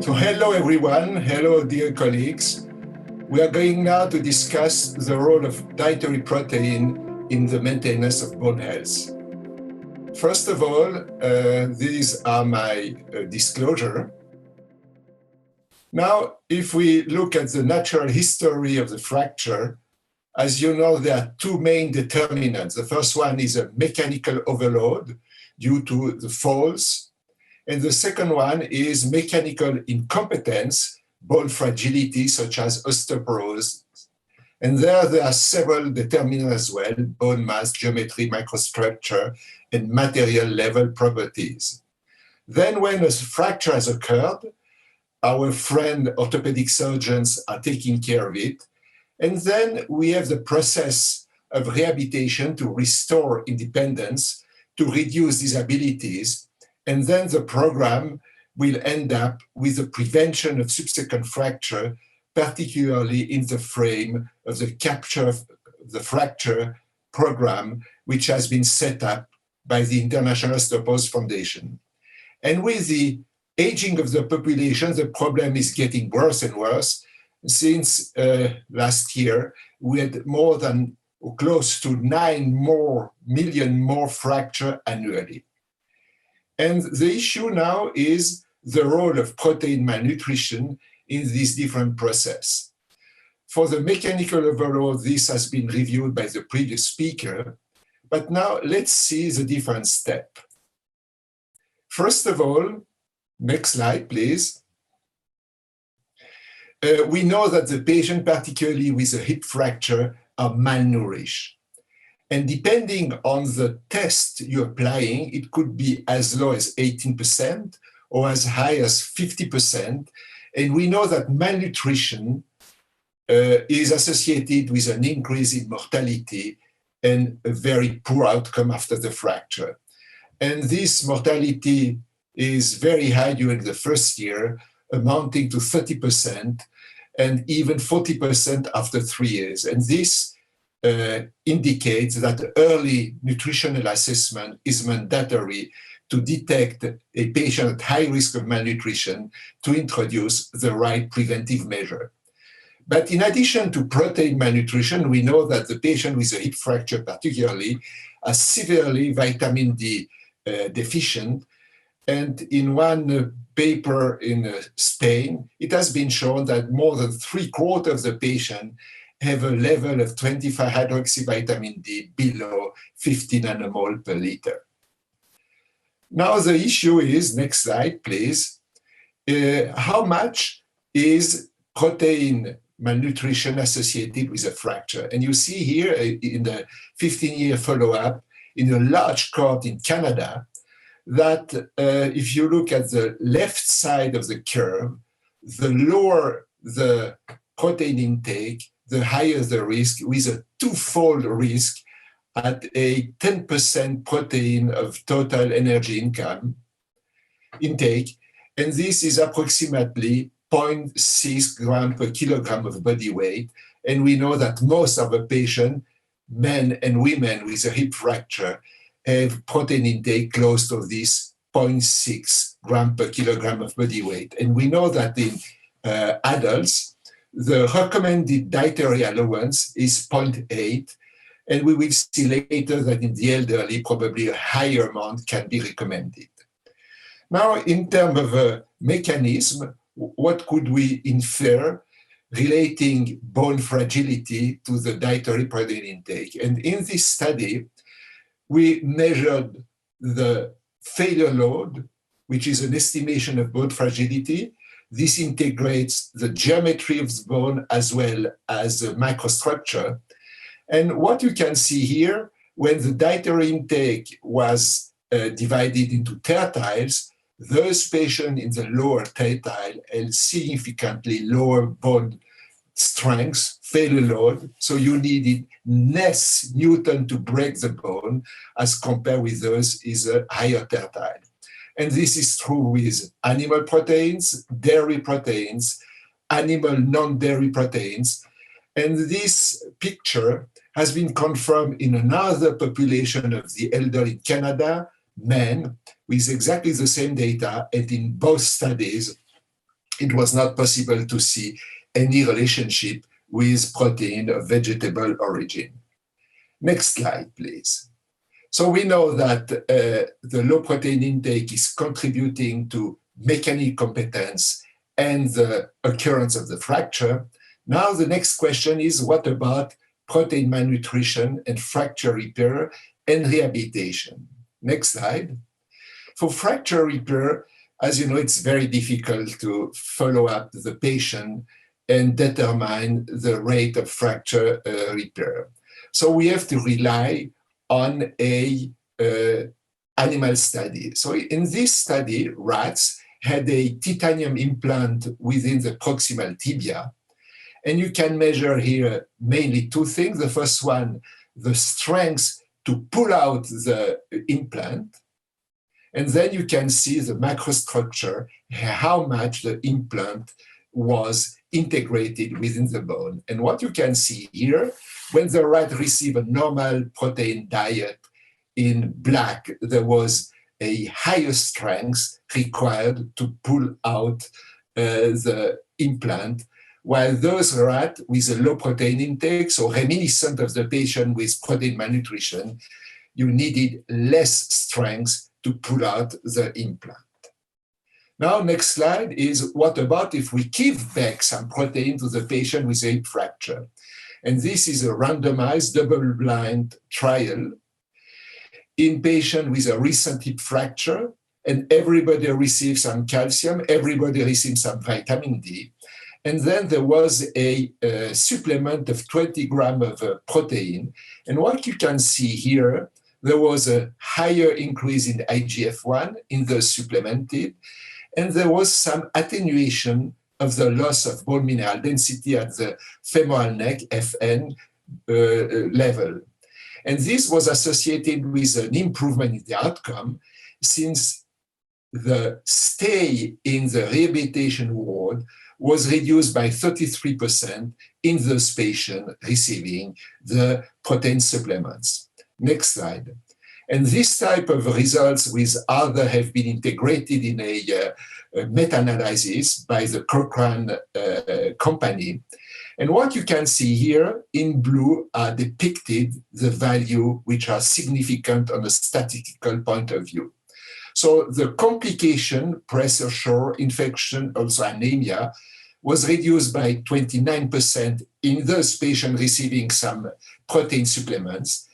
So hello everyone, hello dear colleagues. We are going now to discuss the role of dietary protein in the maintenance of bone health. First of all, these are my disclosure. Now, if we look at the natural history of the fracture, as you know, there are two main determinants. The first one is a mechanical overload due to the falls. And the second one is mechanical incompetence, bone fragility, such as osteoporosis. And there are several determinants as well: bone mass, geometry, microstructure, and material level properties. Then when a fracture has occurred, our friend orthopedic surgeons are taking care of it. And then we have the process of rehabilitation to restore independence, to reduce disabilities. And then the program will end up with the prevention of subsequent fracture, particularly in the frame of the capture of the fracture program, which has been set up by the International Osteoporosis Foundation. And with the aging of the population, the problem is getting worse and worse. Since last year, we had more than close to 9 million more fracture annually. And the issue now is the role of protein malnutrition in this different process. For the mechanical overload, this has been reviewed by the previous speaker, but now let's see the different step. First of all, next slide, please. We know that the patient, particularly with a hip fracture, are malnourished. And depending on the test you're applying, it could be as low as 18% or as high as 50%. And we know that malnutrition is associated with an increase in mortality and a very poor outcome after the fracture. And this mortality is very high during the first year, amounting to 30% and even 40% after 3 years. And this indicates that early nutritional assessment is mandatory to detect a patient at high risk of malnutrition to introduce the right preventive measure. But in addition to protein malnutrition, we know that the patient with a hip fracture particularly are severely vitamin D deficient. And in one paper in Spain, it has been shown that more than 3/4 of the patient have a level of 25-hydroxyvitamin D below 50 nanomole per liter. Now the issue is, next slide please, how much is protein malnutrition associated with a fracture? And you see here in the 15-year follow-up in a large cohort in Canada that if you look at the left side of the curve, the lower the protein intake, the higher the risk, with a twofold risk at a 10% protein of total energy intake. And this is approximately 0.6 grams per kilogram of body weight. And we know that most of the patients, men and women with a hip fracture, have protein intake close to this 0.6 grams per kilogram of body weight. And we know that in adults, the recommended dietary allowance is 0.8, and we will see later that in the elderly, probably a higher amount can be recommended. Now, in terms of a mechanism, what could we infer relating bone fragility to the dietary protein intake? And in this study, we measured the failure load, which is an estimation of bone fragility. This integrates the geometry of the bone as well as the microstructure. And what you can see here, when the dietary intake was divided into tertiles, those patients in the lower tertile had significantly lower bone strength, failure load, so you needed less Newton to break the bone as compared with those is a higher tertile. And this is true with animal proteins, dairy proteins, animal non-dairy proteins. And this picture has been confirmed in another population of the elderly in Canada, men, with exactly the same data. And in both studies, it was not possible to see any relationship with protein of vegetable origin. Next slide, please. So we know that the low protein intake is contributing to mechanical competence and the occurrence of the fracture. Now the next question is, what about protein malnutrition and fracture repair and rehabilitation? Next slide. For fracture repair, as you know, it's very difficult to follow up the patient and determine the rate of fracture repair. So we have to rely on a animal study. So in this study, rats had a titanium implant within the proximal tibia. And you can measure here mainly two things. The first one, the strength to pull out the implant. And then you can see the macrostructure, how much the implant was integrated within the bone. And what you can see here, when the rat received a normal protein diet in black, there was a higher strength required to pull out the implant, while those rats with a low protein intake, so reminiscent of the patient with protein malnutrition, you needed less strength to pull out the implant. Now, next slide is, what about if we give back some protein to the patient with a hip fracture? And this is a randomized double-blind trial in patient with a recent hip fracture, and everybody received some calcium, everybody received some vitamin D, and then there was a supplement of 20 grams of protein. And what you can see here, there was a higher increase in IGF-1 in the supplemented, and there was some attenuation of the loss of bone mineral density at the femoral neck, FN, level. And this was associated with an improvement in the outcome, since the stay in the rehabilitation ward was reduced by 33% in those patients receiving the protein supplements. Next slide. And this type of results with other have been integrated in a meta-analysis by the Cochrane company. And what you can see here in blue are depicted the value which are significant on a statistical point of view. So the complication, pressure sore, infection, also anemia, was reduced by 29% in those patients receiving some protein supplements.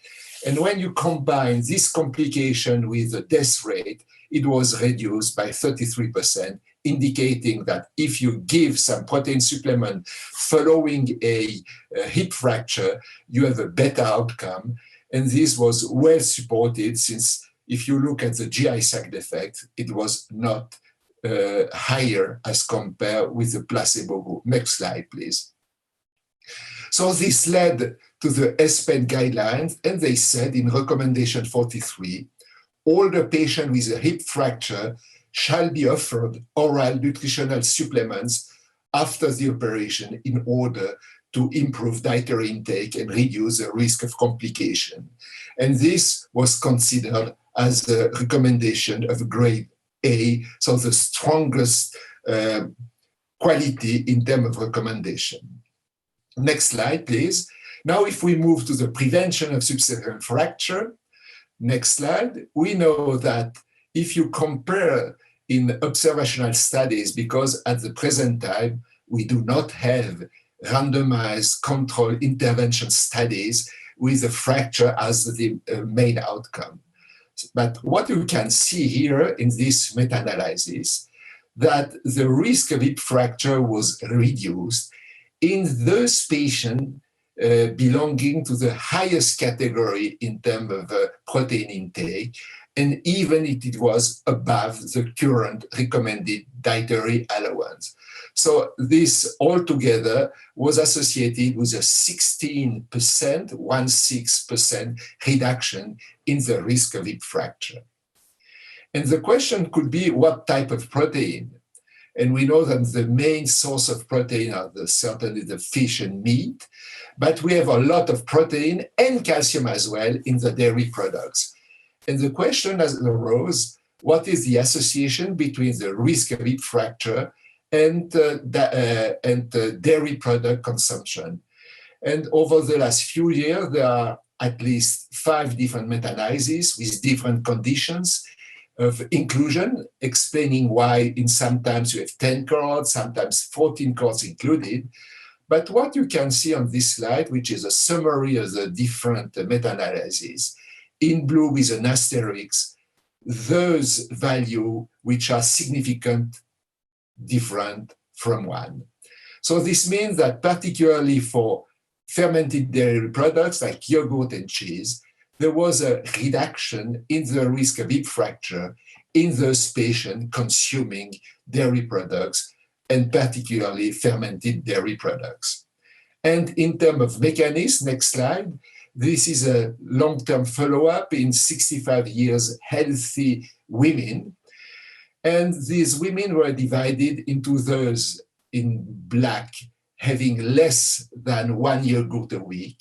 And when you combine this complication with the death rate, it was reduced by 33%, indicating that if you give some protein supplement following a hip fracture, you have a better outcome. And this was well supported, since if you look at the GI side effect, it was not higher as compared with the placebo group. Next slide, please. So this led to the ESPEN guidelines, and they said in recommendation 43, all the patients with a hip fracture shall be offered oral nutritional supplements after the operation in order to improve dietary intake and reduce the risk of complication. And this was considered as the recommendation of grade A, so the strongest quality in terms of recommendation. Next slide, please. Now, if we move to the prevention of subsequent fracture, next slide, we know that if you compare in observational studies, because at the present time, we do not have randomized control intervention studies with the fracture as the main outcome. But what you can see here in this meta-analysis, that the risk of hip fracture was reduced in those patients belonging to the highest category in terms of protein intake, and even if it was above the current recommended dietary allowance. So this altogether was associated with a 16% reduction in the risk of hip fracture. And the question could be, what type of protein? And we know that the main source of protein are certainly the fish and meat, but we have a lot of protein and calcium as well in the dairy products. And the question has arose, what is the association between the risk of hip fracture and dairy product consumption. And over the last few years, there are at least 5 different meta-analyses with different conditions of inclusion, explaining why in sometimes you have 10 cohorts, sometimes 14 cohorts included. But what you can see on this slide, which is a summary of the different meta-analyses, in blue with an asterisk, those values which are significant different from one. So this means that particularly for fermented dairy products like yogurt and cheese, there was a reduction in the risk of hip fracture in those patients consuming dairy products, and particularly fermented dairy products. And in terms of mechanism, next slide, this is a long-term follow-up in 65 years healthy women. And these women were divided into those in black having less than 1 yogurt a week,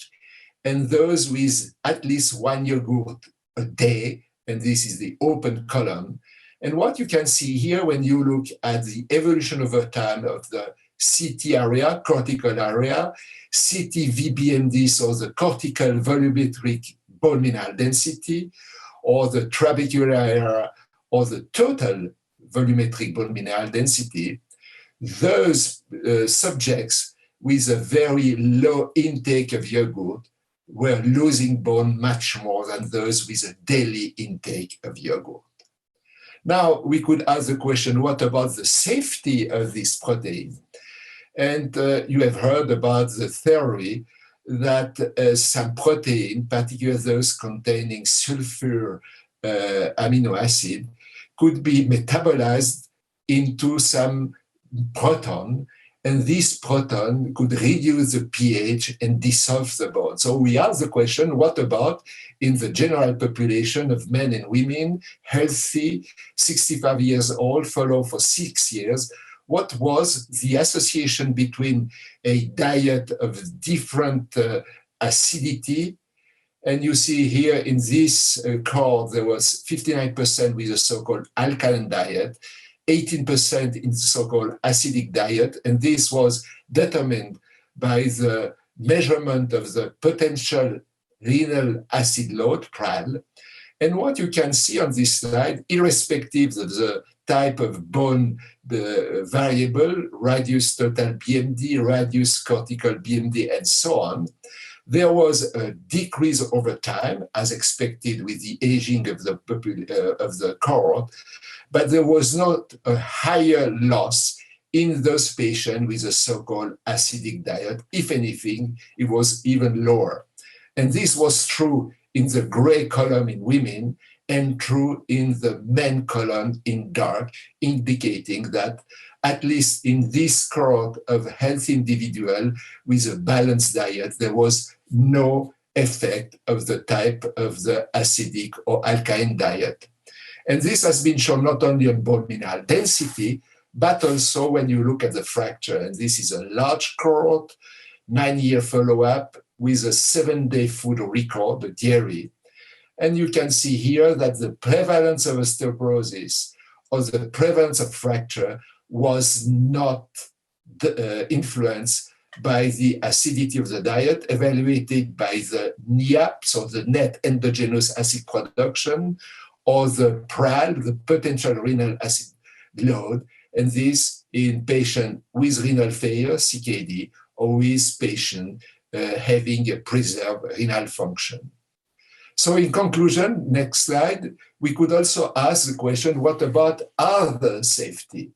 and those with at least 1 yogurt a day, and this is the open column. And what you can see here when you look at the evolution over time of the CT area, cortical area, CT VBMD, so the cortical volumetric bone mineral density, or the trabecular area, or the total volumetric bone mineral density, those subjects with a very low intake of yogurt were losing bone much more than those with a daily intake of yogurt. Now, we could ask the question, what about the safety of this protein? And you have heard about the theory that some protein, particularly those containing sulfur amino acid, could be metabolized into some proton, and this proton could reduce the pH and dissolve the bone. So we ask the question, what about in the general population of men and women, healthy, 65 years old, followed for 6 years, what was the association between a diet of different acidity? And you see here in this cohort, there was 59% with a so-called alkaline diet, 18% in the so-called acidic diet, and this was determined by the measurement of the potential renal acid load, PRAL. And what you can see on this slide, irrespective of the type of bone, the variable, radius total BMD, radius cortical BMD, and so on, there was a decrease over time, as expected with the aging of the cohort, but there was not a higher loss in those patients with a so-called acidic diet. If anything, it was even lower. And this was true in the gray column in women and true in the men column in dark, indicating that at least in this cohort of healthy individual with a balanced diet, there was no effect of the type of the acidic or alkaline diet. And this has been shown not only on bone mineral density, but also when you look at the fracture. And this is a large cohort, 9-year follow-up with a 7-day food record, the Dietary. And you can see here that the prevalence of osteoporosis or the prevalence of fracture was not influenced by the acidity of the diet, evaluated by the NEAP, so the net endogenous acid production, or the PRAL, the potential renal acid load, and this in patients with renal failure, CKD, or with patients having a preserved renal function. So in conclusion, next slide, we could also ask the question, what about other safety?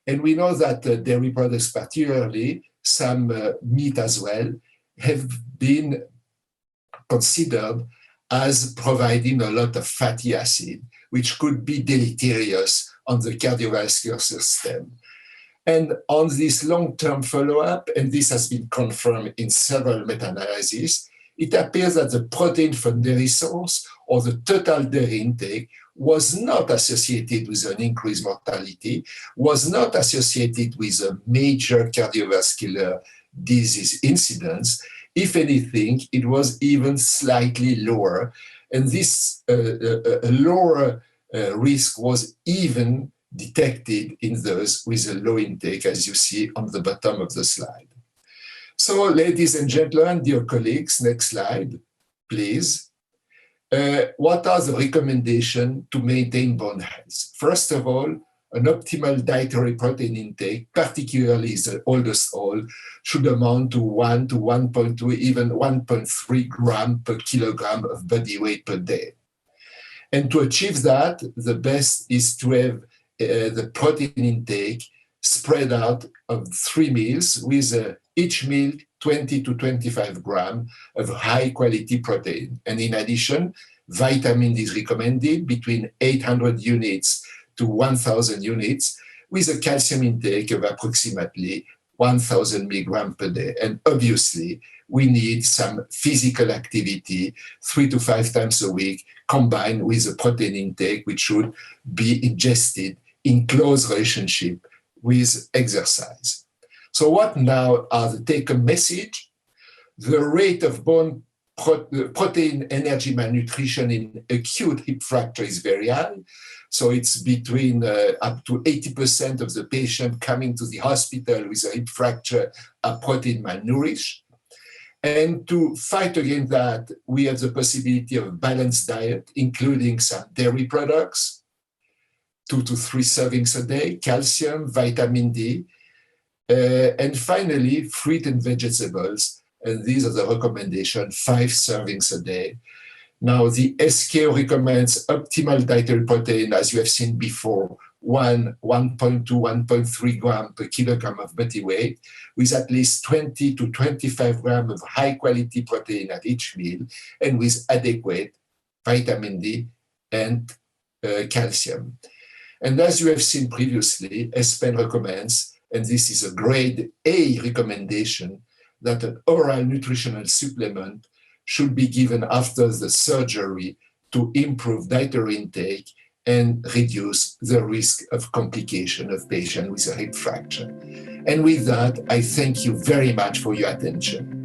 And we know that dairy products, particularly some meat as well, have been considered as providing a lot of fatty acid, which could be deleterious on the cardiovascular system. And on this long-term follow-up, and this has been confirmed in several meta-analyses, it appears that the protein from dairy source or the total dairy intake was not associated with an increased mortality, was not associated with a major cardiovascular disease incidence. If anything, it was even slightly lower. And this lower risk was even detected in those with a low intake, as you see on the bottom of the slide. So, ladies and gentlemen, dear colleagues, next slide, please. What are the recommendations to maintain bone health? First of all, an optimal dietary protein intake, particularly the oldest old, should amount to 1 to 1.2, even 1.3 gram per kilogram of body weight per day. And to achieve that, the best is to have the protein intake spread out of 3 meals, with each meal 20 to 25 grams of high quality protein. And in addition, vitamin D is recommended between 800 units to 1,000 units, with a calcium intake of approximately 1,000 milligrams per day. And obviously, we need some physical activity 3 to 5 times a week, combined with a protein intake, which should be ingested in close relationship with exercise. So what now are the take-home message? The rate of bone protein energy malnutrition in acute hip fracture is very high. So it's between up to 80% of the patient coming to the hospital with a hip fracture are protein malnourished. And to fight against that, we have the possibility of a balanced diet, including some dairy products, 2 to 3 servings a day, calcium, vitamin D, and finally, fruit and vegetables. And these are the recommendations, 5 servings a day. Now, the SKO recommends optimal dietary protein, as you have seen before, 1.2, 1.3 grams per kilogram of body weight, with at least 20 to 25 grams of high-quality protein at each meal, and with adequate vitamin D and calcium. And as you have seen previously, ESPEN recommends, and this is a grade A recommendation, that an oral nutritional supplement should be given after the surgery to improve dietary intake and reduce the risk of complication of patients with a hip fracture. And with that, I thank you very much for your attention.